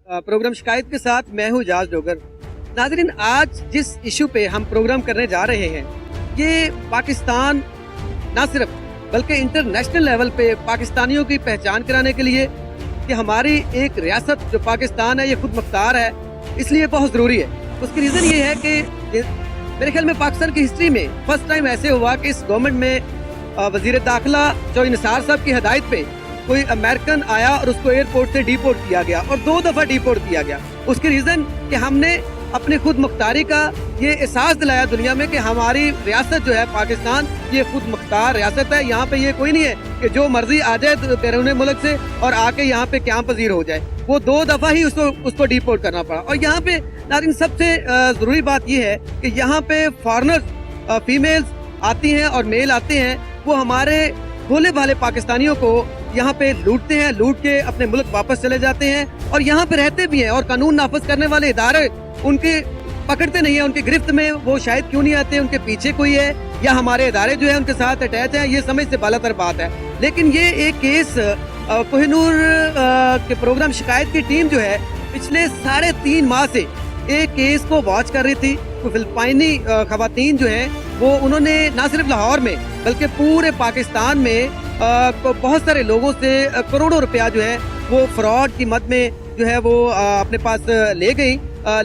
Programme शिकायत के साथ मैं हूँ जाज डोगर। नाज़रीन, आज जिस इशू पे हम प्रोग्राम करने जा रहे हैं ये पाकिस्तान ना सिर्फ बल्कि इंटरनेशनल लेवल पे पाकिस्तानियों की पहचान कराने के लिए कि हमारी एक रियासत जो पाकिस्तान है ये खुद मुख्तार है, इसलिए बहुत ज़रूरी है। उसकी रीज़न ये है कि मेरे ख्याल में पाकिस्तान की हिस्ट्री में फर्स्ट टाइम ऐसे हुआ कि इस गवर्नमेंट में वज़ीर दाखिला जो निसार साहब की हदायत पे कोई अमेरिकन आया और उसको एयरपोर्ट से डिपोर्ट किया गया और 2 दफ़ा डिपोर्ट किया गया। उसकी रीज़न कि हमने अपने खुद मुख्तारी का ये एहसास दिलाया दुनिया में कि हमारी रियासत जो है पाकिस्तान ये खुद मुख्तार रियासत है। यहाँ पे ये कोई नहीं है कि जो मर्जी आ जाए बैरून मुल्क से और आके यहाँ पे क्या पजीर हो जाए। वो 2 दफ़ा ही उसको डिपोर्ट करना पड़ा। और यहाँ पे नाज़रीन सबसे ज़रूरी बात ये है कि यहाँ पे फॉरेनर्स फीमेल्स आती हैं और मेल आते हैं, वो हमारे भोले भाले पाकिस्तानियों को यहाँ पे लूटते हैं, लूट के अपने मुल्क वापस चले जाते हैं और यहाँ पे रहते भी हैं। और कानून नाफिज करने वाले इदारे उनके पकड़ते नहीं है, उनकी गिरफ्त में वो शायद क्यों नहीं आते, उनके पीछे कोई है या हमारे इदारे जो है उनके साथ अटैच है, ये समझ से बालातर बात है। लेकिन ये एक केस कोहिनूर के प्रोग्राम शिकायत की टीम जो है पिछले 3.5 माह से एक केस को वॉच कर रही थी। फिलिपाइनी खवातीन जो है वो उन्होंने ना सिर्फ लाहौर में बल्कि पूरे पाकिस्तान में बहुत सारे लोगों से करोड़ों रुपया जो है वो फ्रॉड की मद में जो है वो अपने पास ले गई,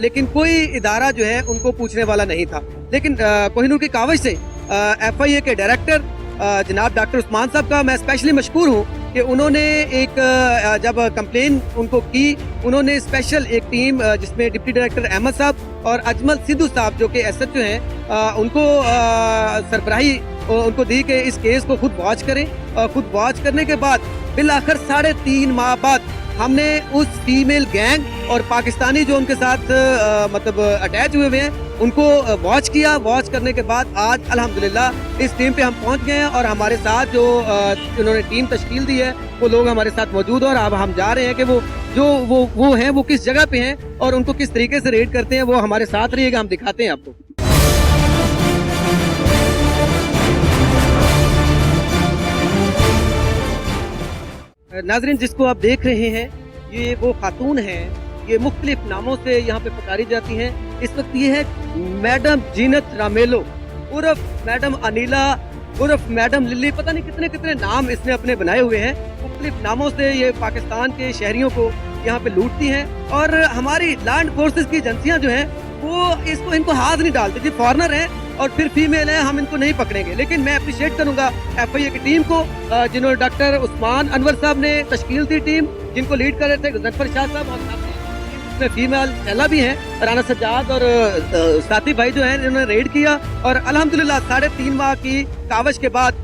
लेकिन कोई इदारा जो है उनको पूछने वाला नहीं था। लेकिन कोहिनूर की कावज से FIA के डायरेक्टर जनाब डॉक्टर उस्मान साहब का मैं स्पेशली मशकूर हूँ कि उन्होंने एक जब कंप्लेन उनको की, उन्होंने स्पेशल एक टीम जिसमें डिप्टी डायरेक्टर अहमद साहब और अजमल सिद्धू साहब जो कि SHO हैं उनको सरबराही उनको दी कि इस केस को खुद वॉच करें। खुद वॉच करने के बाद बिल आखिर 3.5 माह बाद हमने उस फीमेल गैंग और पाकिस्तानी जो उनके साथ मतलब अटैच हुए हैं उनको वॉच किया। वॉच करने के बाद आज अल्हम्दुलिल्लाह इस टीम पे हम पहुंच गए हैं और हमारे साथ जो उन्होंने टीम तश्कील दी है वो लोग हमारे साथ मौजूद हैं और अब हम जा रहे हैं कि वो हैं वो किस जगह पे हैं और उनको किस तरीके से रेड करते हैं। वो हमारे साथ रहिएगा, हम दिखाते हैं आपको। नाजरीन, जिसको आप देख रहे हैं ये वो खातून है, ये मुख्तलिफ नामों से यहाँ पे पुकारी जाती हैं। इस वक्त ये है मैडम जीनत रामेलो उर्फ मैडम अनिला उर्फ मैडम लिली, पता नहीं कितने कितने नाम इसने अपने बनाए हुए हैं। मुख्तलिफ नामों से ये पाकिस्तान के शहरियों को यहाँ पे लूटती हैं और हमारी लैंड फोर्सेस की एजेंसियाँ जो हैं वो इनको हाथ नहीं डालती। जी फॉरनर हैं और फिर फीमेल है, हम इनको नहीं पकड़ेंगे। लेकिन मैं अप्रिशिएट करूंगा FIA की टीम को जिन्होंने डॉक्टर उस्मान अनवर साहब ने तश्कील दी टीम, जिनको लीड कर रहे थे जफर शाह साहब और इसमें फीमेल पहला भी हैं राना सज्जाद और साथी भाई जो हैं इन्होंने रेड किया और अल्हम्दुलिल्लाह 3.5 माह की कावज के बाद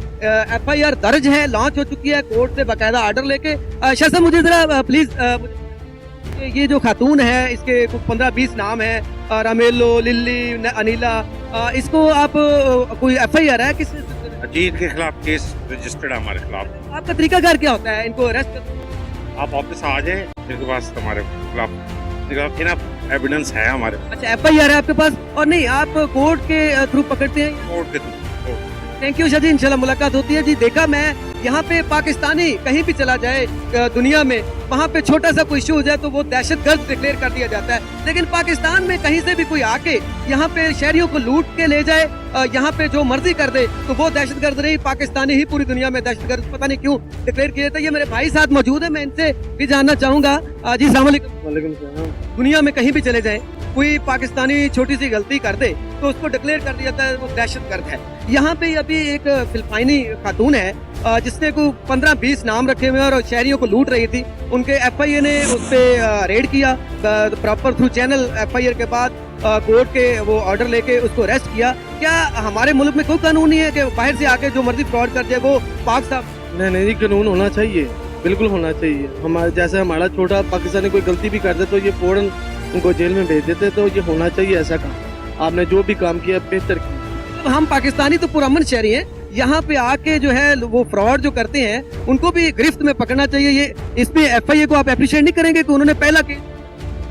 FIR दर्ज है, लॉन्च हो चुकी है कोर्ट से बाकायदा ऑर्डर लेके। शाह साहब मुझे जरा प्लीज ये जो खातून है इसके 15-20 नाम है, रामेलो, लिल्ली, अनिला, इसको आप कोई FIR है किस जी इनके खिलाफ केस रजिस्टर्ड है हमारे खिलाफ। आपका तरीकाकार क्या होता है इनको अरेस्ट करने? आप ऑफिस आ जाए, इनके पास हमारे खिलाफ इनफ एविडेंस है हमारे। अच्छा FIR है आपके पास और नहीं आप कोर्ट के थ्रू पकड़ते हैं? कोर्ट के through. Thank you Shah ji, इंशाल्लाह मुलाकात होती है। जी देखा मैं यहाँ पे पाकिस्तानी कहीं भी चला जाए दुनिया में, वहाँ पे छोटा सा कोई इशू हो जाए तो वो दहशतगर्द डिक्लेयर कर दिया जाता है। लेकिन पाकिस्तान में कहीं से भी कोई आके यहाँ पे शहरियों को लूट के ले जाए, यहाँ पे जो मर्जी कर दे तो वो दहशतगर्द नहीं, पाकिस्तानी ही पूरी दुनिया में दहशतगर्द पता नहीं क्यों डिक्लेयर किए थे। ये मेरे भाई साथ मौजूद है, मैं इनसे भी जानना चाहूंगा। जी अस्सलाम वालेकुम। दुनिया में कहीं भी चले जाए कोई पाकिस्तानी छोटी सी गलती कर दे तो उसको डिक्लेयर कर दिया जाता है वो दहशतगर्द है। यहाँ पे अभी एक फिलिपाइनी खातून है जिसने को 15-20 नाम रखे हुए और शहरियों को लूट रही थी। उनके FIA ने उस पर रेड किया प्रॉपर थ्रू चैनल FIR के बाद कोर्ट के वो ऑर्डर लेके उसको अरेस्ट किया। क्या हमारे मुल्क में कोई कानून नहीं है कि बाहर से आके जो मर्जी फ्रॉड कर जाए वो पाक साहब? नहीं, कानून होना चाहिए, बिल्कुल होना चाहिए। हमारे जैसे हमारा छोटा पाकिस्तानी कोई गलती भी कर दे तो ये फौरन उनको जेल में भेज देते, तो ये होना चाहिए ऐसा काम। आपने जो भी काम किया बेहतर किया। हम पाकिस्तानी तो पुरअमन शहरी हैं, यहाँ पे आके जो है वो फ्रॉड जो करते हैं उनको भी गिरफ्त में पकड़ना चाहिए। ये इसमें FIA को आप अप्रिशिएट नहीं करेंगे कि उन्होंने पहला केस?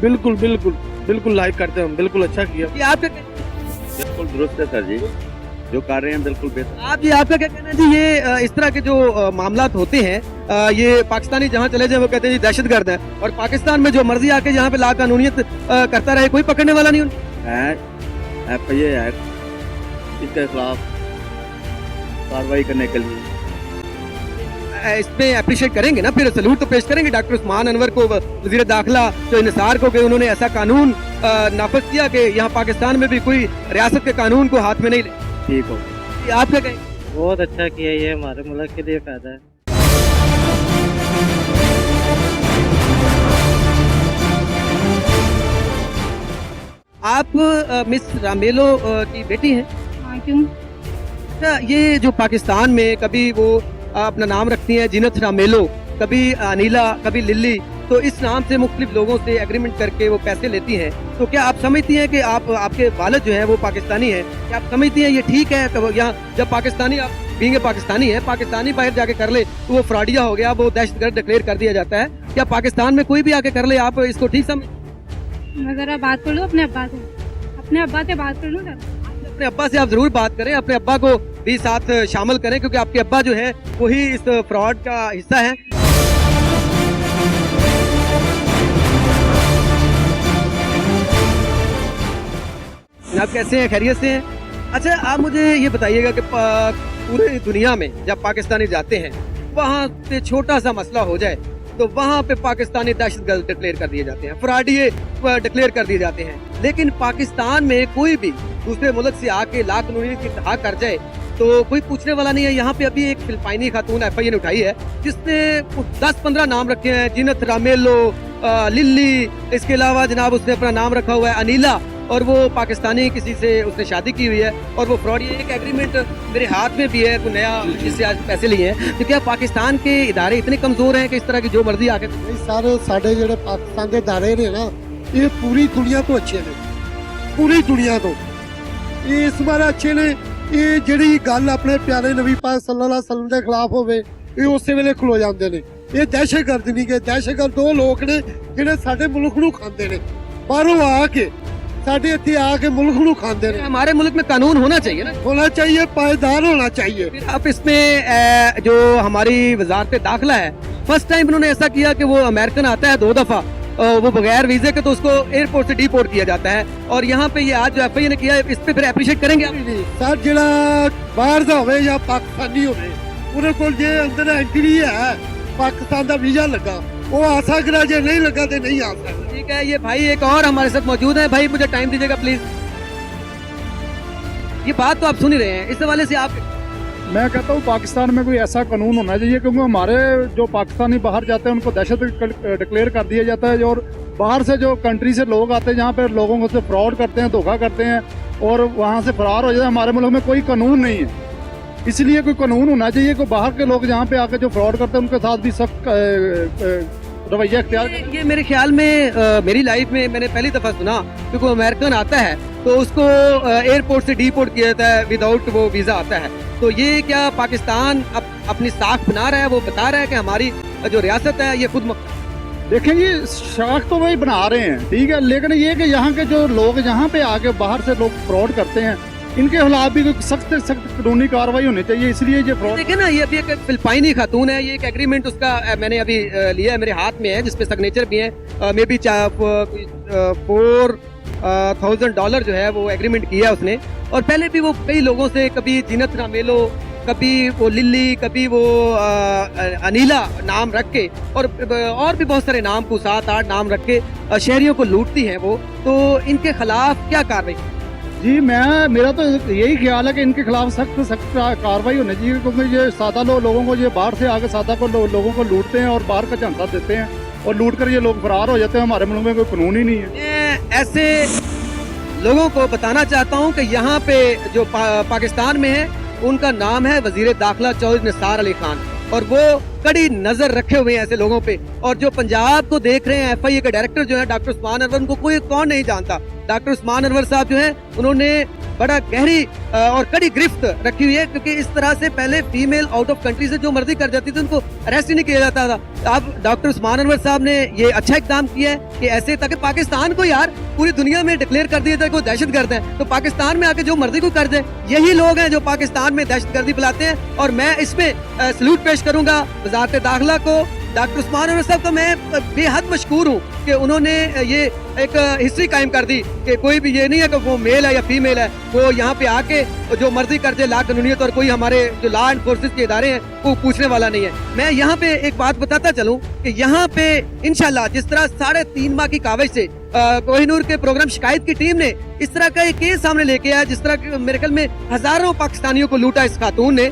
बिल्कुल लाइक करते हैं हम, बिल्कुल अच्छा किया। ये आपके बिल्कुल दुरुस्त है सर जी। जो कर रहे हैं बिल्कुल बेहतर। आप जी आपका क्या कहना है जी, ये इस तरह के जो मामलात होते हैं, ये पाकिस्तानी जहाँ चले जाए वो कहते हैं जी दहशतगर्द है, और पाकिस्तान में जो मर्जी आके यहाँ पे ला कानूनियत करता रहे, कोई पकड़ने वाला नहीं उनको। FIA है, इसके खिलाफ कार्रवाई करने के लिए इसमें अप्रिशिएट करेंगे ना, फिर सलूट तो पेश करेंगे डॉक्टर उस्मान अनवर को, वजीर दाखिला जो इंसार को, कि उन्होंने ऐसा कानून नाफज किया कि यहाँ पाकिस्तान में भी कोई रियासत के कानून को हाथ में नहीं ले। ठीक हो। आप क्या कहेंगे? बहुत अच्छा किया, ये हमारे मुल्क के लिए फायदा है। आप मिस रामेलो की बेटी हैं? हाँ, क्यों? अच्छा, ये जो पाकिस्तान में कभी वो अपना नाम रखती हैं जीनत रामेलो, कभी अनीला, कभी लिल्ली, तो इस नाम से मुख्तलिफ लोगों से एग्रीमेंट करके वो पैसे लेती हैं, तो क्या आप समझती हैं कि आपके वालिद जो है वो पाकिस्तानी है, क्या आप समझती हैं ये ठीक है? तो यहाँ जब पाकिस्तानी, आप बीइंग पाकिस्तानी है, पाकिस्तानी बाहर जाके कर ले तो वो फ्रॉडिया हो गया, वो दहशतगर्द डिक्लेयर कर दिया जाता है। क्या पाकिस्तान में कोई भी आके कर ले, आप इसको ठीक समझ? मैं जरा बात कर लूँ अपने अब्बा से, अपने अब्बा से बात कर लूँ जरा। अपने अब्बा से आप जरूर बात करें, अपने अब्बा को भी साथ शामिल करें, क्योंकि आपके अब्बा जो है वही इस फ्रॉड का हिस्सा है। आप कैसे हैं, खैरियत से हैं? अच्छा, आप मुझे ये बताइएगा कि पूरी दुनिया में जब पाकिस्तानी जाते हैं, वहाँ पे छोटा सा मसला हो जाए तो वहाँ पे पाकिस्तानी दहशतगर्द डिक्लेयर कर दिए जाते हैं, फ्रॉडिये डिक्लेयर कर दिए जाते हैं। लेकिन पाकिस्तान में कोई भी दूसरे मुल्क से आके ला कानूनियत की इंतहा कर जाए तो कोई पूछने वाला नहीं है। यहाँ पे अभी एक फिलिपाइनी खातून FIA ने उठाई है जिसने 10-15 नाम रखे हैं, जीनत रामेलो, लिल्ली, इसके अलावा जनाब उसने अपना नाम रखा हुआ है अनीला, और वो पाकिस्तानी किसी से उसने शादी की हुई है, और वो फ्रॉड, ये एक एग्रीमेंट मेरे हाथ में भी है, कोई नया जिससे आज पैसे लिए हैं। तो क्या पाकिस्तान के इदारे इतने कमजोर हैं कि इस तरह की जो मर्जी आके? सर साढ़े ਜਿਹੜੇ ਪਾਕਿਸਤਾਨ ਦੇ ਦਾਇਰੇ ਨੇ ਨਾ, ਇਹ ਪੂਰੀ ਦੁਨੀਆ ਤੋਂ ਅੱਛੇ ਨੇ, ਪੂਰੀ ਦੁਨੀਆ ਤੋਂ ਇਹ ਇਸ ਬਾਰੇ ਅੱਛੇ ਨੇ। ਇਹ ਜਿਹੜੀ ਗੱਲ ਆਪਣੇ ਪਿਆਰੇ ਨਬੀ ਪਾਕ ਸੱਲੱਲਾਹੁ ਅਲੈहि ਵਸੱਲਮ ਦੇ ਖਿਲਾਫ ਹੋਵੇ, ਇਹ ਉਸੇ ਵੇਲੇ ਖਲੋ ਜਾਂਦੇ ਨੇ। ਇਹ ਦਹਿਸ਼ਤਗਰਦ ਨਹੀਂ, ਕਿ ਦਹਿਸ਼ਤਗਰਦ ਉਹ ਲੋਕ ਨੇ ਜਿਹੜੇ ਸਾਡੇ ਮੁਲਕ ਨੂੰ ਖਾਂਦੇ ਨੇ, ਬਾਹਰੋਂ ਆ ਕੇ ਸਾਡੇ ਇੱਥੇ ਆ ਕੇ ਮੁਲਕ ਨੂੰ ਖਾਂਦੇ ਨੇ। हमारे मुल्क में कानून होना चाहिए ना, होना चाहिए, पायदार होना चाहिए। फिर आप इसमें जो हमारी वजारत दाखिला है, फर्स्ट टाइम उन्होंने ऐसा किया कि वो अमेरिकन आता है 2 दफा, वो बगैर वीजे के, तो उसको एयरपोर्ट से डिपोर्ट किया जाता है, और यहाँ पे ये आज जो FIA ने किया है, इस पे फिर अप्रिशिएट करेंगे आप? ਸਰ ਜਿਹੜਾ ਬਾਹਰ ਦਾ ਹੋਵੇ ਜਾਂ ਪਾਕਿਸਤਾਨੀ ਹੋਵੇ, ਉਹਦੇ ਕੋਲ ਜੇ ਅੰਦਰ ਐਂਟਰੀ ਹੈ, ਪਾਕਿस्तान ਦਾ ਵੀਜ਼ਾ ਲੱਗਾ, वो आ सकता, जे नहीं लगा तो नहीं आ सकता। ठीक है, ये भाई एक और हमारे साथ मौजूद है। भाई मुझे टाइम दीजिएगा प्लीज। ये बात तो आप सुन ही रहे हैं, इस हवाले से आप? मैं कहता हूँ पाकिस्तान में कोई ऐसा कानून होना चाहिए, क्योंकि हमारे जो पाकिस्तानी बाहर जाते हैं उनको दहशत डिक्लेयर कर दिया जाता है, और बाहर से जो कंट्री से लोग आते हैं जहाँ पे लोगों को से फ्रॉड करते हैं, धोखा करते हैं और वहाँ से फरार हो जाते हैं। हमारे मुल्क में कोई कानून नहीं है, इसलिए कोई कानून होना चाहिए कि बाहर के लोग जहाँ पे आके जो फ्रॉड करते हैं उनके साथ भी सख्त रवैया इख्तियार करें। ये मेरे ख्याल में मेरी लाइफ में मैंने पहली दफा सुना कि कोई अमेरिकन आता है तो उसको एयरपोर्ट से डिपोर्ट किया जाता है विदाउट वो वीजा आता है। तो ये क्या पाकिस्तान अपनी साख बना रहा है, वो बता रहा है कि हमारी जो रियासत है ये खुद देखें ये शाख तो वही बना रहे हैं, ठीक है, लेकिन ये कि यहाँ के जो लोग यहाँ पे आके बाहर से लोग फ्रॉड करते हैं, इनके खिलाफ भी सख्त सख्त कानूनी कार्रवाई होनी चाहिए। इसलिए ये फ्रॉड देखिए ना, ये अभी एक फिलिपाइनी खातून है, ये एक एग्रीमेंट उसका मैंने अभी लिया है, मेरे हाथ में है, जिसपे सिग्नेचर भी है। मे बी $4,000 जो है वो एग्रीमेंट किया उसने, और पहले भी वो कई लोगों से, कभी जीनत रामेलो, कभी वो लिल्ली, कभी वो अनीला नाम रख के, और भी बहुत सारे नाम को 7-8 नाम रख के शहरियों को लूटती हैं वो। तो इनके खिलाफ क्या कार्रवाई? जी मेरा तो यही ख्याल है कि इनके खिलाफ सख्त कार्रवाई होनी चाहिए, क्योंकि ये सादा लोगों को, ये बाहर से आके सादा लोगों को लूटते हैं और बाहर का झांसा देते हैं, और लूट कर ये लोग फरार हो जाते हैं। हमारे मुल्क में कोई कानून ही नहीं है। मैं ऐसे लोगों को बताना चाहता हूं कि यहाँ पे जो पाकिस्तान में है, उनका नाम है वजीर दाखिला चौधरी निसार अली खान, और वो कड़ी नजर रखे हुए हैं ऐसे लोगों पे। और जो पंजाब को देख रहे हैं, FIA के डायरेक्टर जो है डॉक्टर उस्मान अनवर, उनको कोई कौन नहीं जानता। डॉक्टर उस्मान अनवर साहब जो है, उन्होंने बड़ा गहरी और कड़ी गिरफ्त रखी हुई है, क्योंकि इस तरह से पहले फीमेल आउट ऑफ कंट्री से जो मर्जी कर जाती थी उनको अरेस्ट ही नहीं किया जाता था। अब डॉक्टर उस्मान अनवर साहब ने ये अच्छा इकदाम किया है कि ऐसे, ताकि पाकिस्तान को यार पूरी दुनिया में डिक्लेयर कर दिया जाए कोई दहशतगर्द है, तो पाकिस्तान में आके जो मर्जी को कर दे। यही लोग हैं जो पाकिस्तान में दहशतगर्दी फैलाते हैं, और मैं इसमें सलूट पेश करूंगा वजारत दाखिला को। डॉक्टर उस्मान अनवर साहब का मैं बेहद मशकूर हूँ कि उन्होंने ये एक हिस्ट्री कायम कर दी कि कोई भी ये नहीं है कि वो मेल है या फीमेल है, वो यहाँ पे आके जो मर्जी कर दे ला कानूनियत, और कोई हमारे जो लॉ एंड फोर्सेस के इदारे हैं वो पूछने वाला नहीं है। मैं यहाँ पे एक बात बताता चलूँ कि यहाँ पे इंशाल्लाह जिस तरह 3.5 माह की काविश से कोहिनूर के प्रोग्राम शिकायत की टीम ने इस तरह का एक केस सामने लेके आया, जिस तरह मेरे ख्याल में हजारों पाकिस्तानियों को लूटा इस खातून ने,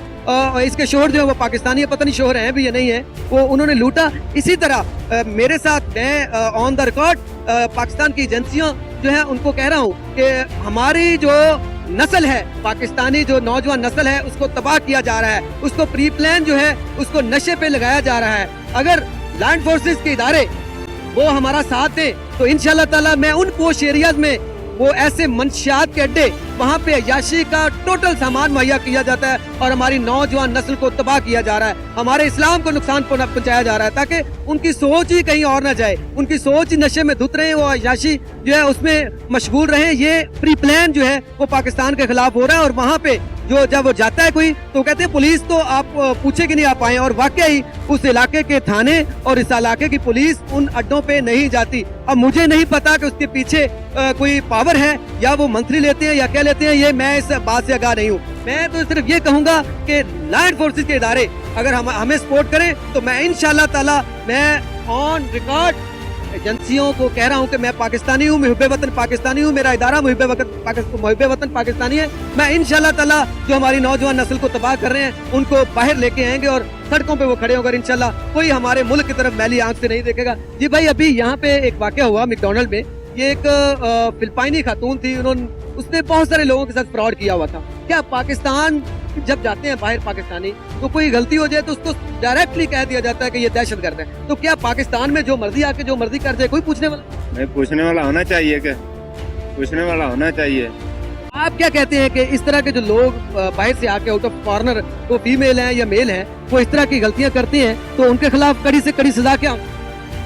इसके शोहर जो है वो पाकिस्तानी है, पता नहीं शोहर है भी या नहीं है, वो उन्होंने लूटा। इसी तरह मेरे साथ मैं ऑन द रिकॉर्ड पाकिस्तान की एजेंसियों जो है उनको कह रहा हूँ कि हमारी जो नस्ल है, पाकिस्तानी जो नौजवान नस्ल है, उसको तबाह किया जा रहा है, उसको प्री प्लान जो है उसको नशे पे लगाया जा रहा है। अगर लैंड फोर्सेस के इदारे वो हमारा साथ दें तो इंशाल्लाह ताला मैं उन पोश एरियाज में वो ऐसे मंशियात के अड्डे, वहाँ पे अय्याशी का टोटल सामान मुहैया किया जाता है और हमारी नौजवान नस्ल को तबाह किया जा रहा है, हमारे इस्लाम को नुकसान पहुंचाया जा रहा है, ताकि उनकी सोच ही कहीं और ना जाए, उनकी सोच ही नशे में धुत रहे, वो अय्याशी जो है उसमें मशगूल रहे। ये प्री प्लान जो है वो पाकिस्तान के खिलाफ हो रहा है, और वहाँ पे जो जब वो जाता है कोई तो कहते हैं पुलिस तो आप पूछे कि नहीं आप आए, और वाकई उस इलाके के थाने और इस इलाके की पुलिस उन अड्डों पे नहीं जाती। अब मुझे नहीं पता कि उसके पीछे कोई पावर है या वो मंत्री लेते हैं या क्या लेते हैं, ये मैं इस बात से आगाह नहीं हूँ। मैं तो सिर्फ ये कहूंगा कि लैंड फोर्सेस के इदारे अगर हमें सपोर्ट करें तो मैं इंशाल्लाह ताला मैं ऑन रिकॉर्ड एजेंसियों को कह रहा हूं कि मैं पाकिस्तानी हूं, मुहिब्बे वतन पाकिस्तानी हूं, मेरा इदारा मुहिब्बे वतन पाकिस्तानी है। मैं इंशाल्लाह ताला जो हमारी नौजवान नस्ल को तबाह कर रहे हैं उनको बाहर लेके आएंगे और सड़कों पे वो खड़े होकर इंशाल्लाह कोई हमारे मुल्क की तरफ मैली आंख से नहीं देखेगा। जी भाई, अभी यहाँ पे एक वाकया हुआ मैकडॉनल्ड में, ये एक फिलिपाइनी खातून थी, उसने बहुत सारे लोगों के साथ फ्रॉड किया हुआ था। क्या पाकिस्तान जब जाते हैं बाहर पाकिस्तानी तो कोई गलती हो जाए तो उसको डायरेक्टली कह दिया जाता है कि ये दहशतगर्द है, तो क्या पाकिस्तान में जो मर्जी आके जो मर्जी कर जाए कोई पूछने वाला नहीं? पूछने वाला होना चाहिए, क्या पूछने वाला होना चाहिए। आप क्या कहते हैं कि इस तरह के जो लोग बाहर से आके आउट ऑफ फॉरनर, वो फीमेल हैं या मेल हैं, वो इस तरह की गलतियां करते हैं तो उनके खिलाफ कड़ी से कड़ी सजा क्या?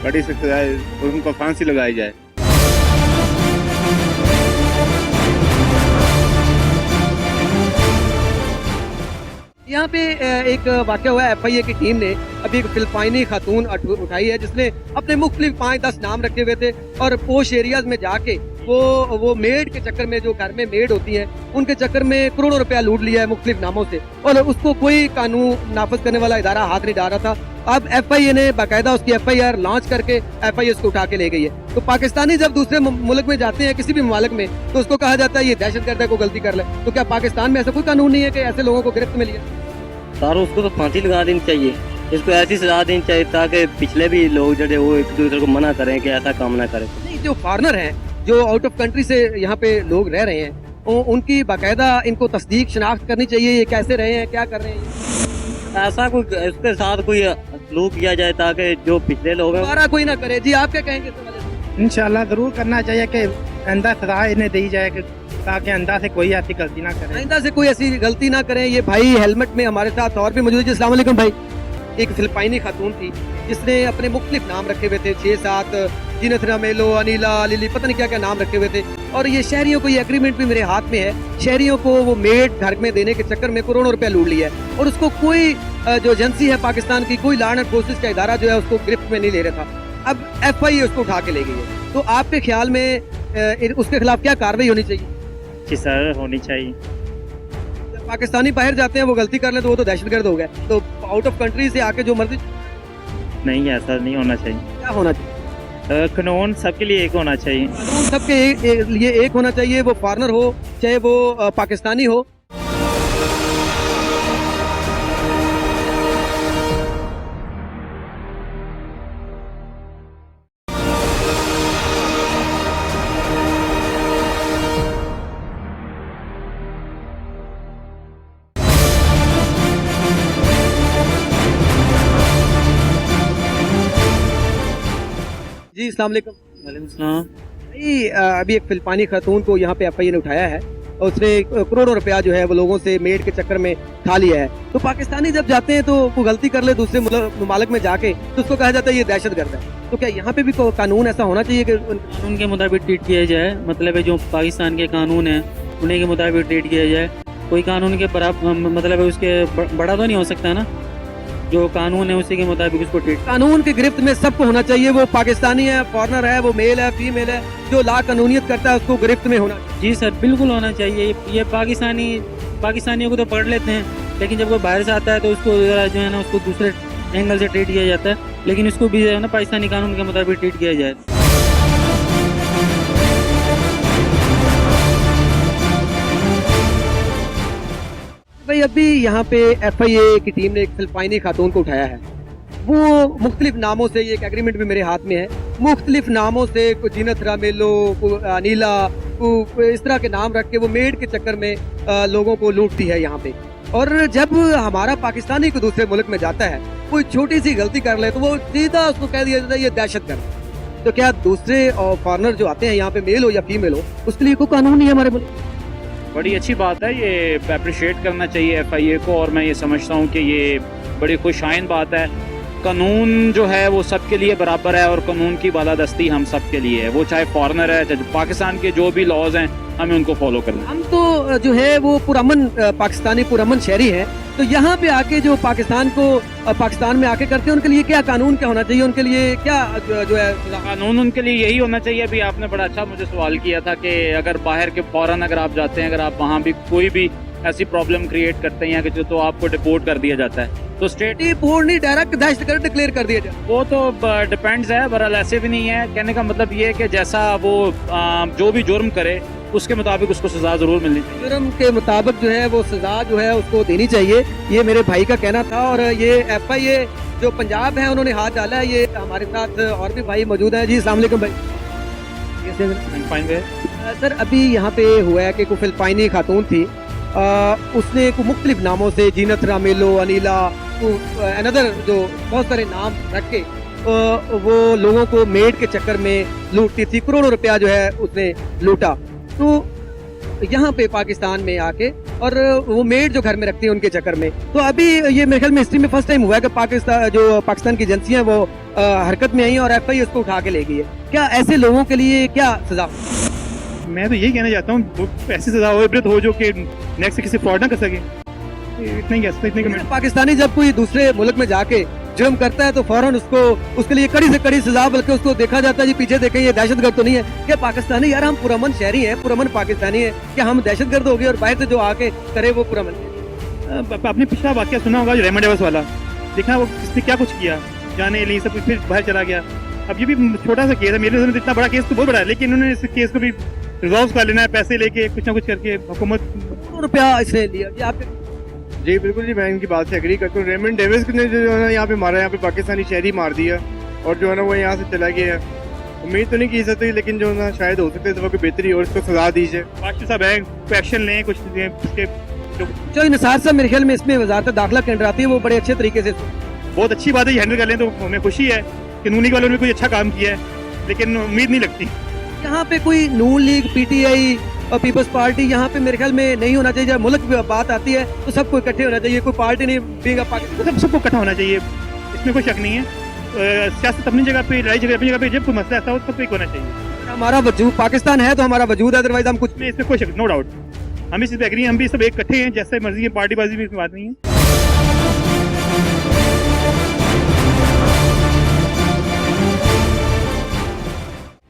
कड़ी से सजा, उनको फांसी लगाई जाए। यहाँ पे एक वाकया हुआ है, FIA की टीम ने अभी एक फिलिपाइनी खातून उठाई है जिसने अपने मुख्तलिफ 5-10 नाम रखे हुए थे, और पोश एरियाज में जाके वो मेड के चक्कर में, जो घर में मेड होती हैं उनके चक्कर में करोड़ों रुपया लूट लिया है मुख्तलिफ नामों से, और उसको कोई कानून नाफज करने वाला इदारा हाथ नहीं डाल रहा था। अब FIA ने बाकायदा उसकी FIR लॉन्च करके FIA उसको उठा के ले गई है। तो पाकिस्तानी जब दूसरे मुल्क में जाते हैं, किसी भी मुल्क में, तो उसको कहा जाता है ये दहशतगर्द है, को गलती कर ले। तो क्या पाकिस्तान में ऐसा कोई कानून नहीं है कि ऐसे लोगों को गिरफ्त में लिया? सर उसको तो फांसी लगा देनी चाहिए, इसको ऐसी सजा देनी चाहिए ताकि पिछले भी लोग जो वो एक दूसरे को मना करें कि ऐसा काम ना करें। नहीं, जो फॉरनर हैं, जो आउट ऑफ कंट्री से यहाँ पे लोग रह रहे हैं, उनकी बाकायदा इनको तस्दीक शनाख्त करनी चाहिए, ये कैसे रहे हैं, क्या कर रहे हैं, ऐसा कोई उसके साथ कोई सलूक किया जाए ताकि जो पिछले लोग हैं दोबारा कोई ना करे। जी आप क्या कहेंगे इस हवाले से? इंशाल्लाह जरूर करना चाहिए कि आइंदा सजा इन्हें दी जाए कि ताकि आइंदा से कोई ऐसी गलती ना करे, आइंदा से कोई ऐसी गलती ना करें। ये भाई हेलमेट में हमारे साथ और भी मौजूद है। अस्सलाम वालेकुम भाई। एक फिलिपाइनी खातून थी जिसने अपने मुख्तलिफ नाम रखे हुए थे, 6-7 जीनत रामेलो, अनिला, लिली, पता नहीं क्या क्या नाम रखे हुए थे, और ये शहरियों को, ये एग्रीमेंट भी मेरे हाथ में है, शहरियों को वो मेड घर में देने के चक्कर में करोड़ों रुपया लूट लिया है, और उसको कोई जो एजेंसी है पाकिस्तान की, कोई लॉ एंड फोर्सेस का इदारा जो है उसको गिरफ्त में नहीं ले रहा था। अब FIA उसको उठा के ले गई है, तो आपके ख्याल में उसके खिलाफ क्या कार्रवाई होनी चाहिए? जी सर होनी चाहिए। जब पाकिस्तानी बाहर जाते हैं वो गलती कर ले तो वो तो दहशतगर्द हो गए, तो आउट ऑफ कंट्री से आके जो मर्जी, नहीं ऐसा नहीं होना चाहिए। क्या होना चाहिए? कानून सबके लिए एक होना चाहिए। कानून सबके लिए एक होना चाहिए, वो फॉरनर हो चाहे वो पाकिस्तानी हो। जी अस्सलाम वालेकुम। वालेकुम सलाम। भाई अभी एक फिलिपानी खातून को यहाँ पे FIA ने उठाया है, उसने करोड़ों रुपया जो है वो लोगों से मेड के चक्कर में खा लिया है। तो पाकिस्तानी जब जाते हैं तो वो गलती कर ले दूसरे मुमालिक में जाके तो उसको कहा जाता है ये दहशतगर्द है। तो क्या यहाँ पे भी कानून ऐसा होना चाहिए कि कानून के मुताबिक ट्रीट किया जाए, मतलब है जो पाकिस्तान के कानून हैं उन्हीं के मुताबिक ट्रीट किया जाए। कोई कानून के बराबर मतलब है उसके बड़ा तो नहीं हो सकता ना, जो कानून है उसी के मुताबिक उसको ट्रीट। कानून की गिरफ्त में सबको होना चाहिए, वो पाकिस्तानी है, फॉरनर है, वो मेल है, फीमेल है, जो ला कानूनियत करता है उसको गिरफ्त में होना चाहिए। जी सर बिल्कुल होना चाहिए। ये पाकिस्तानियों को तो पकड़ लेते हैं, लेकिन जब कोई बाहर से आता है तो उसको जरा जो है ना उसको दूसरे एंगल से ट्रीट किया जाता है, लेकिन उसको भी जो है ना पाकिस्तानी कानून के मुताबिक ट्रीट किया जाए। भाई अभी यहाँ पे FIA की टीम ने एक फिलिपाइनी खातून को उठाया है। वो मुख्तलिफ नामों से, ये एक एग्रीमेंट भी मेरे हाथ में है, मुख्तलिफ नामों से को जीनत रामेलो को अनीला को इस तरह के नाम रख के वो मेड के चक्कर में लोगों को लूटती है यहाँ पे। और जब हमारा पाकिस्तानी को दूसरे मुल्क में जाता है, कोई छोटी सी गलती कर ले तो वो सीधा उसको कह दिया जाता है ये दहशतगर्द। तो क्या दूसरे फॉरनर जो आते हैं यहाँ पे, मेल हो या फीमेल हो, उसके लिए कोई कानून नहीं है हमारे मुल्क? बड़ी अच्छी बात है, ये अप्रिशिएट करना चाहिए FIA को, और मैं ये समझता हूँ कि ये बड़ी खुशाइन बात है। कानून जो है वो सबके लिए बराबर है और कानून की बालादस्ती हम सब के लिए है, वो चाहे फॉरेनर है, चाहे पाकिस्तान के जो भी लॉज हैं हमें उनको फॉलो करना। हम तो जो है वो पुरअमन पाकिस्तानी पुरअमन शहरी हैं, तो यहाँ पे आके जो पाकिस्तान में आके करते हैं उनके लिए क्या कानून क्या होना चाहिए, उनके लिए क्या जो है कानून उनके लिए यही होना चाहिए। अभी आपने बड़ा अच्छा मुझे सवाल किया था कि अगर बाहर के फॉरेन अगर आप जाते हैं, अगर आप वहाँ भी कोई भी ऐसी प्रॉब्लम क्रिएट करते हैं कि तो आपको डिपोर्ट कर दिया जाता है। तो स्टेट डिपोर्ट नहीं, डायरेक्ट दहशतगर्द डिक्लेयर कर दिया जाए, वो तो डिपेंड्स है, बहरहाल ऐसे भी नहीं है। कहने का मतलब ये है कि जैसा वो जो भी जुर्म करे उसके मुताबिक उसको सजा जरूर मिलनी चाहिए। जुर्म के मुताबिक जो है वो सजा जो है उसको देनी चाहिए, ये मेरे भाई का कहना था। और ये FIA जो पंजाब है उन्होंने हाथ डाला है। ये हमारे साथ और भी भाई मौजूद हैं। जी अस्सलाम वालेकुम भाई। सर अभी यहाँ पे हुआ है कि कोई फिलिपाइनी खातून थी, उसने को मुख्तलिफ नामों से जीनत रामेलो, अनीला, अनदर जो बहुत सारे नाम रख के वो लोगों को मेड के चक्कर में लूटती थी, करोड़ों रुपया जो है उसने लूटा। तो यहाँ पे पाकिस्तान में आके और वो मेड जो घर में रखती है उनके चक्कर में, तो अभी ये मेरे ख्याल में हिस्ट्री में फर्स्ट टाइम हुआ है कि पाकिस्तान की एजेंसियां वो हरकत में आई और FIA उसको उठा के ले गई है। क्या ऐसे लोगों के लिए क्या सजा? मैं तो यही कहना चाहता हूँ ऐसी सजा हो, इबरत हो जो कि नेक्स्ट किसी फ्रॉड ना कर सके। इतना ही कह सकते, इतने कमेंट। पाकिस्तानी जब कोई दूसरे मुल्क में जाके जुर्म करता है तो फौरन उसके लिए कड़ी से कड़ी सजा, बल्कि उसको देखा जाता है जी पीछे देखें ये दहशतगर्द तो नहीं है। क्या पाकिस्तानी, यार हम पुरअमन शहरी हैं, पुरअमन पाकिस्तानी है, क्या हम दहशतगर्द हो गए और बाहर से जो आके करे वो पुरअमन? आपने पिछला वाकया सुना होगा रेमंड डेविस वाला, देखना वो किसने क्या कुछ किया, जाने लिए सब कुछ, फिर बाहर चला गया। अब ये भी छोटा सा केस है, मेरे नजर में इतना बड़ा केस तो बहुत बड़ा है, लेकिन उन्होंने इस केस को भी रिजॉल्व कर लेना है, पैसे लेके कुछ ना कुछ करके हुकूमत रुपया इसने लिया। जी आप? जी बिल्कुल जी, मैं इनकी बात से एग्री करता हूँ। रेमंड डेविस ने जो है ना यहाँ पे मारा, यहाँ पे पाकिस्तानी शहरी मार दिया और जो है ना वो यहाँ से चला गया है। उम्मीद तो नहीं की सकती, लेकिन जो है ना शायद हो सकता है कोई बेहतरी और इसको सजा दी जाए। बादशाह साहब है, कोई एक्शन लें कुछ जो निसार साहब मेरे ख्याल में इसमें वजारत दाखिला के अंडर आती है, वो बड़े अच्छे तरीके से, बहुत अच्छी बात है, ये हैंडल कर लें तो हमें खुशी है कि नून लीग वालों ने कोई अच्छा काम किया है, लेकिन उम्मीद नहीं लगती। यहाँ पे कोई नून लीग, PTI और पीपल्स पार्टी यहाँ पे मेरे ख्याल में नहीं होना चाहिए। जब मुल्क की बात आती है तो सबको इकट्ठे होना चाहिए, कोई पार्टी नहीं, सबको इकट्ठा होना चाहिए, इसमें कोई शक नहीं है। सियासत अपनी जगह पे, लड़ाई जगह अपनी जगह पे, जब कोई मसला ऐसा हो तो एक होना चाहिए। हमारा वजूद पाकिस्तान है तो हमारा वजूद है, अदरवाइज हम कुछ में, इसमें कोई शक, नो डाउट, हम इस पे एग्री, हम भी सब एक इकट्ठे हैं, जैसे मर्जी है, पार्टीबाजी भी इसमें बात नहीं है।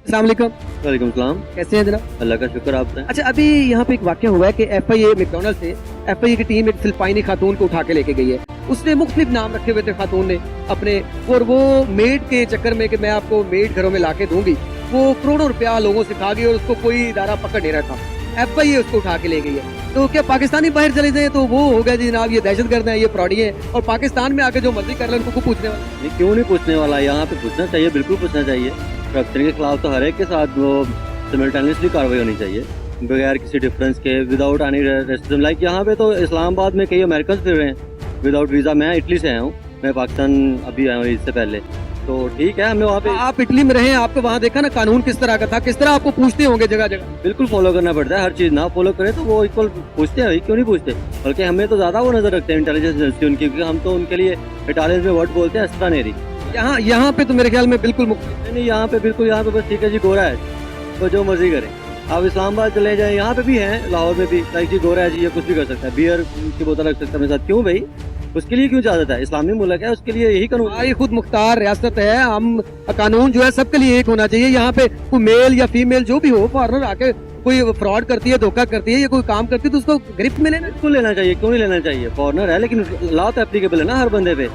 अस्सलाम वालेकुम। वालेकुम सलाम। कैसे हैं जनाब? अल्लाह का शुक्र, आप बताएं। अच्छा अभी यहाँ पे एक वाक्य हुआ है कि FIA मैकडॉनल्ड से FIA की टीम एक फिलिपाइनी खातून को उठा के लेके गई है। उसने मुख्तलिफ नाम रखे हुए थे खातून ने अपने, और वो मेड के चक्कर में कि मैं आपको मेड घरों में लाके दूंगी, वो करोड़ों रुपया लोगों से खा गई और उसको कोई इदारा पकड़ नहीं रहा था। FIA उसको उठा के ले गई है। तो क्या पाकिस्तानी बाहर चले जाए तो वो हो गया जी जनाब ये दहशतगर्द है, ये फ्रॉडी है, और पाकिस्तान में आके जो मर्जी कर ले उनको पूछने वाला नहीं? क्यों नहीं पूछने वाला, यहाँ पे पूछना चाहिए, बिल्कुल पूछना चाहिए। करप्शन के खिलाफ तो हर एक के साथ वो सिमल्टेनियसली कार्रवाई होनी चाहिए, बगैर किसी डिफरेंस के, विदाउट एनी रेसिज्म। लाइक यहाँ पे तो इस्लामाबाद में कई अमेरिकन फिर रहे हैं विदाउट वीज़ा। मैं इटली से आया हूँ, मैं पाकिस्तान अभी आया हूँ इससे पहले, तो ठीक है, हमें वहाँ पे आप इटली में रहे, आपको वहाँ देखा ना कानून किस तरह का था, किस तरह आपको पूछते होंगे जगह जगह। बिल्कुल फॉलो करना पड़ता है, हर चीज ना फॉलो करें तो वो इक्वल पूछते हैं, क्यों नहीं पूछते, बल्कि हमें तो ज्यादा वो नजर रखते हैं इंटेलिजेंस एजेंसी उनकी, क्योंकि हम तो उनके लिए इटालियन में वर्ड बोलते हैं अस्त्रानेरी। यहाँ पे तो मेरे ख्याल में बिल्कुल मुक्त। नहीं, यहाँ पे बिल्कुल, यहाँ पे बस ठीक है जी गोरा है तो जो मर्जी करें। आप इस्लामाबाद चले जाएं, यहाँ पे भी हैं, लाहौर में भी लाइक जी गोरा है जी, ये कुछ भी कर सकता है, बियर की बोतल रख सकता है मेरे साथ, क्यों भाई, उसके लिए क्यों इजाजत है, इस्लामी मुल्क है, उसके लिए यही कानून। हमारी खुद मुख्तार रियासत है, हम कानून जो है सबके लिए एक होना चाहिए। यहाँ पे कोई मेल या फीमेल जो भी हो, फॉरनर आके कोई फ्रॉड करती है, धोखा करती है या कोई काम करती है तो उसको गिरफ्त में लेना, बिल्कुल लेना चाहिए, क्यों नहीं लेना चाहिए, फॉरनर है लेकिन लॉ तो एप्लीकेबल है ना हर बंदे पे।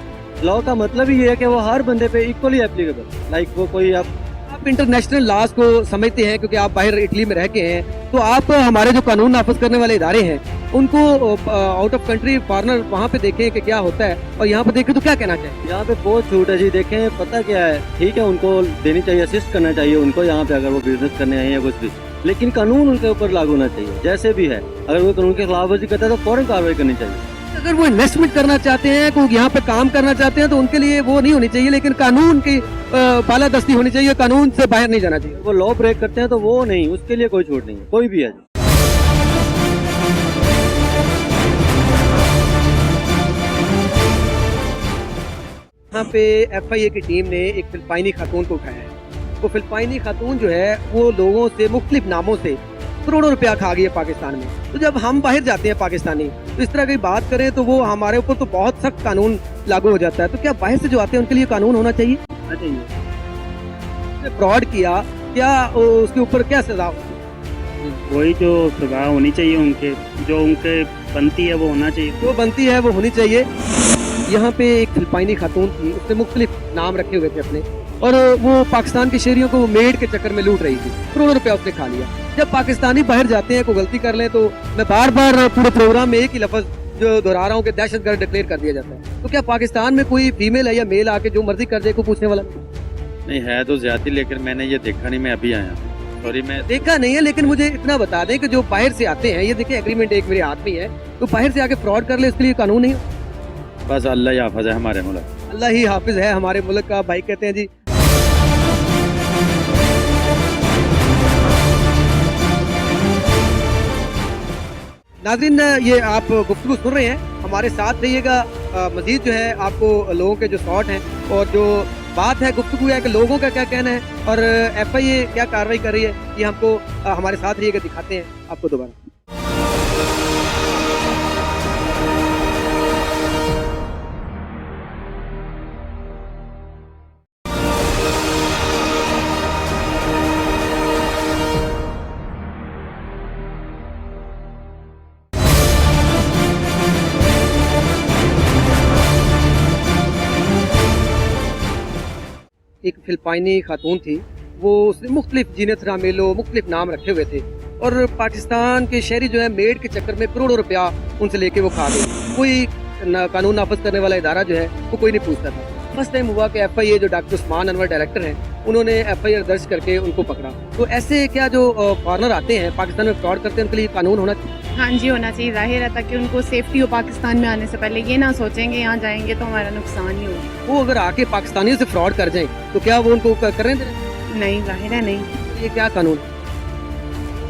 लॉ का मतलब ही ये है कि वो हर बंदे पे इक्वली एप्लीकेबल, लाइक वो कोई आप इंटरनेशनल लॉज को समझते हैं, क्योंकि आप बाहर इटली में रह के हैं, तो आप हमारे जो कानून नाफिज करने वाले इदारे हैं उनको आउट ऑफ कंट्री फॉरनर वहाँ पे देखें कि क्या होता है और यहाँ पे देखें तो क्या कहना चाहिए। यहाँ पे बहुत छूट है जी, देखें पता क्या है, ठीक है उनको देनी चाहिए, असिस्ट करना चाहिए उनको यहाँ पे अगर वो बिजनेस करने आए या कुछ भी, लेकिन कानून उनके ऊपर लागू होना चाहिए जैसे भी है। अगर वो कानून के खिलाफ वर्जी करता है तो फौरन कार्रवाई करनी चाहिए। अगर वो इन्वेस्टमेंट करना चाहते हैं, कोई यहाँ पे काम करना चाहते हैं तो उनके लिए वो नहीं होनी चाहिए, लेकिन कानून की बालादस्ती होनी चाहिए, कानून से बाहर नहीं जाना चाहिए। वो लॉ ब्रेक करते हैं तो वो नहीं, उसके लिए कोई छूट नहीं है, कोई भी है। यहाँ पे FIA की टीम ने एक फिलिपाइनी खातून को उठाया है। वो फिलिपाइनी खातून जो है वो लोगों से मुख्तलिफ नामों से करोड़ों रुपया खा गई है पाकिस्तान में। तो जब हम बाहर जाते हैं पाकिस्तानी तो इस तरह की बात करें तो वो हमारे ऊपर तो बहुत सख्त कानून लागू हो जाता है। तो क्या बाहर से जो आते हैं उनके लिए कानून होना चाहिए? फ्रॉड किया, क्या उसके ऊपर क्या सजा? वही जो सजा होनी चाहिए, उनके जो उनके बनती है वो होना चाहिए, जो बनती है वो होनी चाहिए। यहाँ पे एक फिलिपाइनी खातून थी, उसने मुख्तलिफ नाम रखे हुए थे अपने, और वो पाकिस्तान के शहरियों को मेड के चक्कर में लूट रही थी, करोड़ों रुपया उसने खा लिया। जब पाकिस्तानी बाहर जाते हैं, कोई गलती कर ले, तो मैं बार बार पूरे प्रोग्राम में एक ही लफ्ज जो दोहरा रहा हूँ कि दहशतगर्द डिक्लेयर कर दिया जाता है। तो क्या पाकिस्तान में कोई फीमेल है या मेल आके जो मर्जी कर दे, को पूछने वाला नहीं है तो ज्यादा, लेकिन मैंने ये देखा नहीं, मैं अभी आया, सॉरी मैं देखा नहीं है, लेकिन मुझे इतना बता दें कि जो बाहर से आते हैं, ये देखिए एग्रीमेंट एक मेरे हाथ में है, तो बाहर से आके फ्रॉड कर ले उसके लिए कानून नहीं? बस अल्लाह ही हाफिज है हमारे मुल्क, अल्लाह ही हाफिज है हमारे मुल्क का, भाई कहते हैं जी। नाज़रीन, ये आप गुफ्तगू सुन रहे हैं, हमारे साथ रहिएगा। मजीद जो है आपको लोगों के जो शॉट हैं और जो बात है, गुफ्तगू है कि लोगों का क्या कहना है और FIA क्या कार्रवाई कर रही है, ये हमको हमारे साथ रहिएगा, दिखाते हैं आपको दोबारा। एक फिलिपाइनी खातून थी, वो उसने मुख्तलिफ जीनत रामेलो मुख्तलिफ नाम रखे हुए थे, और पाकिस्तान के शहरी जो है मेड के चक्कर में करोड़ों रुपया उनसे लेके वो खा गई। कोई कानून नाफिज करने वाला इदारा जो है वो कोई नहीं पूछता था। फर्स्ट टाइम हुआ कि FIA जो डॉक्टर उस्मान अनवर डायरेक्टर हैं, उन्होंने FIR दर्ज करके उनको पकड़ा। तो ऐसे क्या जो फॉरनर आते हैं पाकिस्तान में फ्रॉड करते हैं, उनके लिए कानून होना चाहिए? हाँ जी, होना चाहिए। जाहिर है ताकि उनको सेफ्टी हो, पाकिस्तान में आने से पहले ये ना सोचेंगे यहाँ जाएंगे तो हमारा नुकसान ही होगा। वो अगर आके पाकिस्तानियों से फ्रॉड कर जाएं तो क्या वो उनको करने दें? नहीं, जाहिर है नहीं। ये क्या कानून?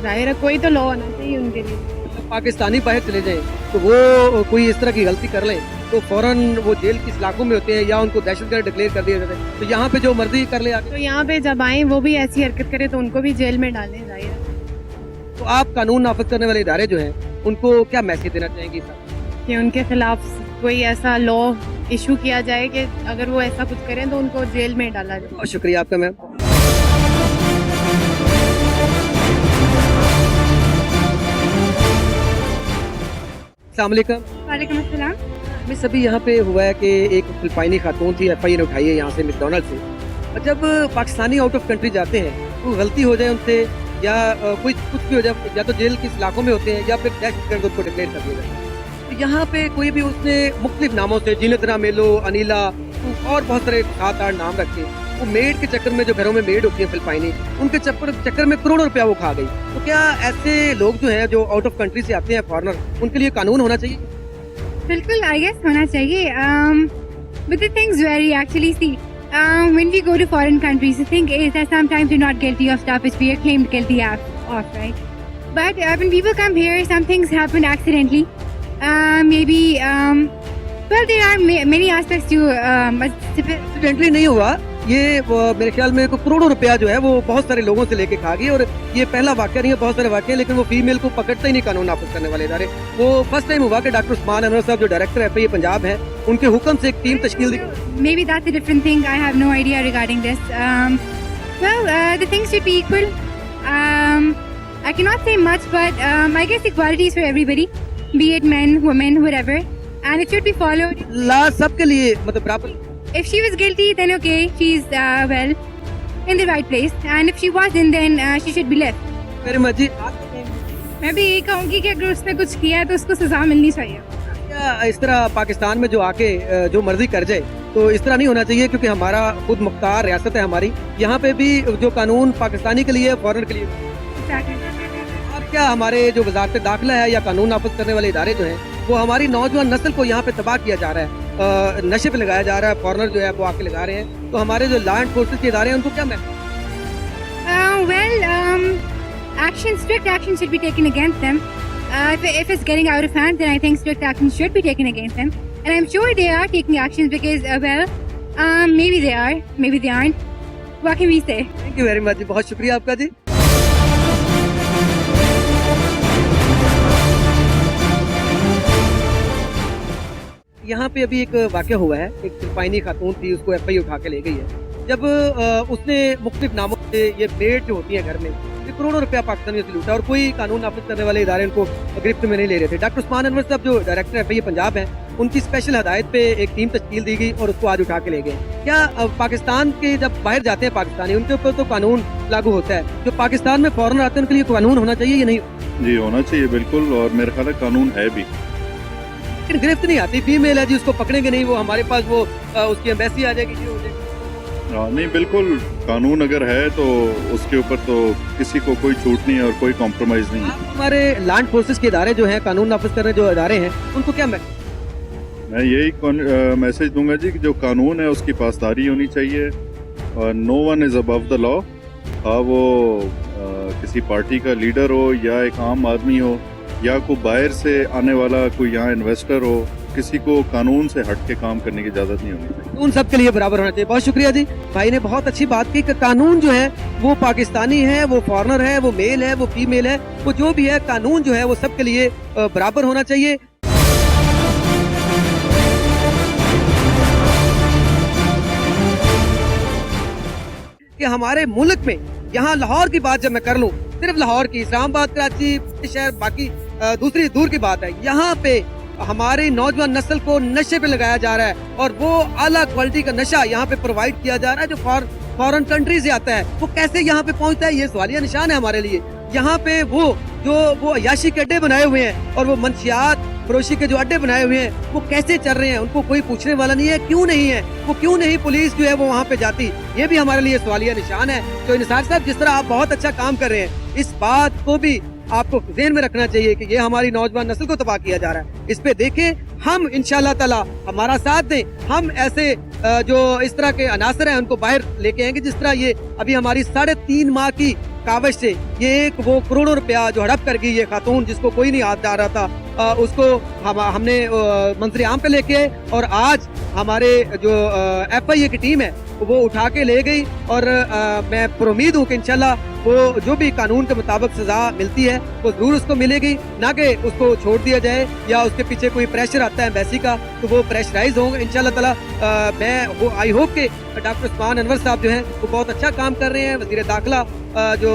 जाहिर है कोई तो लॉ होना चाहिए उनके लिए। जब पाकिस्तानी बाहर चले जाएं तो वो कोई इस तरह की गलती कर ले तो फौरन वो जेल किस इलाकों में होते हैं या उनको दहशतगर्द डिक्लेयर कर दिया जाता है। तो यहाँ पे जो मर्जी कर ले आके, तो यहाँ पे जब आए वो भी ऐसी हरकत करे तो उनको भी जेल में डालें, जाहिर है। तो आप कानून नाफिज करने वाले इदारे जो हैं उनको क्या मैसेज देना चाहेंगी सर? कि उनके खिलाफ कोई ऐसा लॉ इशू किया जाए कि अगर वो ऐसा कुछ करें तो उनको जेल में डाला जाए। बहुत शुक्रिया आपका मैम। अस्सलाम वालेकुम। वालेकुम अस्सलाम। मिस, अभी यहाँ पे हुआ है कि एक फिलिपाइनी खातून थी, FIA ने उठाई है यहाँ से मैकडॉनल्ड से। और जब पाकिस्तानी आउट ऑफ कंट्री जाते हैं, कोई गलती हो जाए उनसे या कोई कुछ भी हो जाए, या तो जेल किस इलाकों में होते हैं या फिर दहशतगर्द उनको डिक्लेयर कर दिया जाए। तो यहाँ पे कोई भी उसने मुख्तलिफ नामों से, जीनत रामेलो, अनिला और बहुत सारे 7-8 नाम रखे, वो मेड के चक्कर में, जो घरों में मेड होती है फिलिपाइनी, उनके चक्कर में करोड़ों रुपया वो खा गई। तो क्या ऐसे लोग जो हैं जो आउट ऑफ कंट्री से आते हैं फॉरनर, उनके लिए कानून होना चाहिए? बिल्कुल, आई गेस होना चाहिए। But the things vary actually. See, When we go to foreign countries, the thing is that sometimes we're not guilty of stuff which we are claimed guilty of, right? But when people come here, some things happen accidentally. Maybe, well, there are many aspects to accidentally नहीं हुआ ये मेरे ख्याल में करोड़ों रुपया जो है वो बहुत सारे लोगों से लेके खा गई। और ये पहला वाकया नहीं है, बहुत सारे वाकये, लेकिन वो फीमेल को पकड़ते ही नहीं कानून नाफिज करने वाले इदारे। वो फर्स्ट टाइम हुआ कि डॉक्टर उस्मान अनवर साहब जो डायरेक्टर FIA पंजाब है, उनके हुक्म से एक टीम तश्कील दी। maybe that's a different thing. I have no idea regarding this. The things should be equal. I cannot say much, but I guess equality is for everybody, be it men, women, whatever, and it should be followed. ला सबके लिए मतलब बराबर। If she was guilty, then okay, she's well in the right place, and if she wasn't, then she should be left. मेरे मर्जी मैं भी यही कहूँगी कि अगर उसने कुछ किया है तो उसको सजा मिलनी चाहिए। क्या इस तरह पाकिस्तान में जो आके जो मर्जी कर जाए, तो इस तरह नहीं होना चाहिए, क्योंकि हमारा खुद मुख्तार रियासत है हमारी। यहाँ पे भी जो कानून पाकिस्तानी के लिए, फॉरेन के लिए। अब क्या हमारे जो वजारत दाखिला है या कानून नाफिज करने वाले इदारे जो हैं, वो हमारी नौजवान नस्ल को यहाँ पे तबाह किया जा रहा है, नशे पे लगाया जा रहा है। फॉरेनर जो है वो आके लगा रहे हैं, तो हमारे जो लॉ एंड फोर्सेस के इदारे हैं उनको क्या Strict action should be taken against them. If it's getting out of hand, then I think strict action should be taken against them. And I'm sure they are taking actions because, maybe they are, maybe they aren't. What can we say? Thank you very much ji, बहुत शुक्रिया आपका जी। यहाँ पे अभी एक वाकया हुआ है, एक फिलिपाइनी खातून थी, उसको FIA उठा के ले गई है। जब उसने मुख्तलिफ नामों से ये मेड जो होती है घर में, ये करोड़ों रुपया पाकिस्तानियों से लूटा और कोई कानून नाफिज करने वाले इदारे उनको गिरफ्त में नहीं ले रहे थे। डॉक्टर उस्मान अनवर साहब जो डायरेक्टर FIA पंजाब है, उनकी स्पेशल हदायत पे एक टीम तश्कील दी गई और उसको आज उठा के ले गए। क्या पाकिस्तान के जब बाहर जाते हैं पाकिस्तानी, उनके ऊपर तो कानून लागू होता है, जो पाकिस्तान में फॉरेनर आते हैं उनके लिए कानून होना चाहिए या नहीं? जी होना चाहिए बिल्कुल, और मेरे ख्याल है कानून है भी, लेकिन गिरफ्त नहीं आती। फीमेल है जी, उसको पकड़ेंगे नहीं, वो हमारे पास वो उसकी एम्बेसी आ जाएगी जी, हो जाएगी। नहीं बिल्कुल, कानून अगर है तो उसके ऊपर तो किसी को कोई छूट नहीं है और कोई कॉम्प्रोमाइज नहीं है। हमारे लैंड फोर्सेस के इदारे जो हैं, कानून नाफिज करने जो इदारे हैं, उनको क्या मैं यही मैसेज दूंगा जी कि जो कानून है उसकी पासदारी होनी चाहिए, और no one is above the law. हाँ वो किसी पार्टी का लीडर हो या एक आम आदमी हो या कोई बाहर से आने वाला कोई यहाँ इन्वेस्टर हो, किसी को कानून से हट के काम करने की इजाजत नहीं होनी चाहिए। कानून सबके लिए बराबर होना चाहिए। बहुत शुक्रिया जी, भाई ने बहुत अच्छी बात की कि कानून जो है वो पाकिस्तानी है, वो फॉरेनर है, वो मेल है, वो फीमेल है, वो जो भी है, कानून जो है वो सबके लिए बराबर होना चाहिए। कि हमारे मुल्क में, यहाँ लाहौर की बात जब मैं कर लूँ, सिर्फ लाहौर की, इस्लामाबाद, कराची शहर, बाकी दूसरी दूर की बात है, यहाँ पे हमारी नौजवान नस्ल को नशे पे लगाया जा रहा है, और वो आला क्वालिटी का नशा यहाँ पे प्रोवाइड किया जा रहा है जो फॉरेन कंट्री से आता है। वो कैसे यहाँ पे पहुँचता है, ये सवालिया निशान है हमारे लिए। यहाँ पे वो अयाशी के अड्डे बनाए हुए हैं और वो मंशियात फरोशी के जो अड्डे बनाए हुए हैं, वो कैसे चल रहे हैं, उनको कोई पूछने वाला नहीं है। क्यों नहीं है वो, क्यों नहीं पुलिस जो है वो वहाँ पे जाती, ये भी हमारे लिए सवालिया निशान है। तो निसार साहब, जिस तरह आप बहुत अच्छा काम कर रहे हैं, इस बात को भी आपको ज़हन में रखना चाहिए कि ये हमारी नौजवान नस्ल को तबाह किया जा रहा है। इस पे देखें, हम इंशाल्लाह ताला हमारा साथ दें, हम ऐसे जो इस तरह के अनासर हैं उनको बाहर लेके आएंगे। जिस तरह ये अभी हमारी 3.5 माह की कावश से ये एक वो करोड़ों रुपया जो हड़प कर गई ये खातून, जिसको कोई नहीं हाथ डाल रहा था, उसको हमने मंजर आम पे लेके आए, और आज हमारे जो FIA की टीम है वो उठा के ले गई। और मैं उम्मीद हूँ कि इंशाल्लाह वो जो भी कानून के मुताबिक सजा मिलती है वो जरूर उसको मिलेगी, ना कि उसको छोड़ दिया जाए या उसके पीछे कोई प्रेशर आता है एम्बेसी का तो वो प्रेशराइज होंगे इंशाल्लाह ताला। मैं वो आई होप कि डॉक्टर उस्मान अनवर साहब जो हैं वो बहुत अच्छा काम कर रहे हैं, वज़ीर दाखिला जो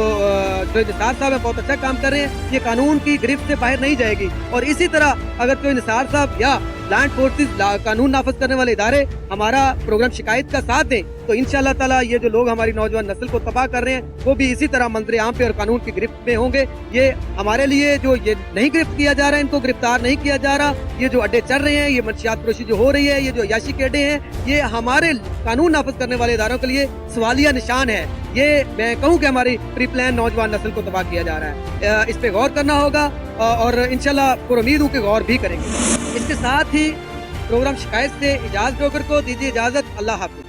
निसार साहब हैं बहुत अच्छा काम कर रहे हैं। ये कानून की गिरफ्त से बाहर नहीं जाएगी, और इसी तरह अगर कोई निसार साहब या लैंड फोर्सेस कानून नाफिज करने वाले इदारे हमारा प्रोग्राम शिकायत का साथ दें तो इंशाल्लाह ताला ये जो लोग हमारी नौजवान नस्ल को तबाह कर रहे हैं वो भी इसी तरह मंजर आम पे और कानून की गिरफ्त में होंगे। ये हमारे लिए जो ये नहीं गिरफ्त किया जा रहा है, इनको गिरफ्तार नहीं किया जा रहा, ये जो अड्डे चल रहे हैं, ये मंशियात फरोशी जो हो रही है, ये जो अयाशी के अड्डे हैं, ये हमारे कानून नाफिज करने वाले इदारों के लिए सवालिया निशान है। ये मैं कहूँ कि हमारी प्री प्लान नौजवान नस्ल को तबाह किया जा रहा है। इस पे गौर करना होगा और इंशाल्लाह उम्मीद हूँ कि गौर भी करेंगे। इसके साथ ही प्रोग्राम शिकायत से इजाज़त जोगर को दीजिए इजाज़त। अल्लाह हाफ़िज़।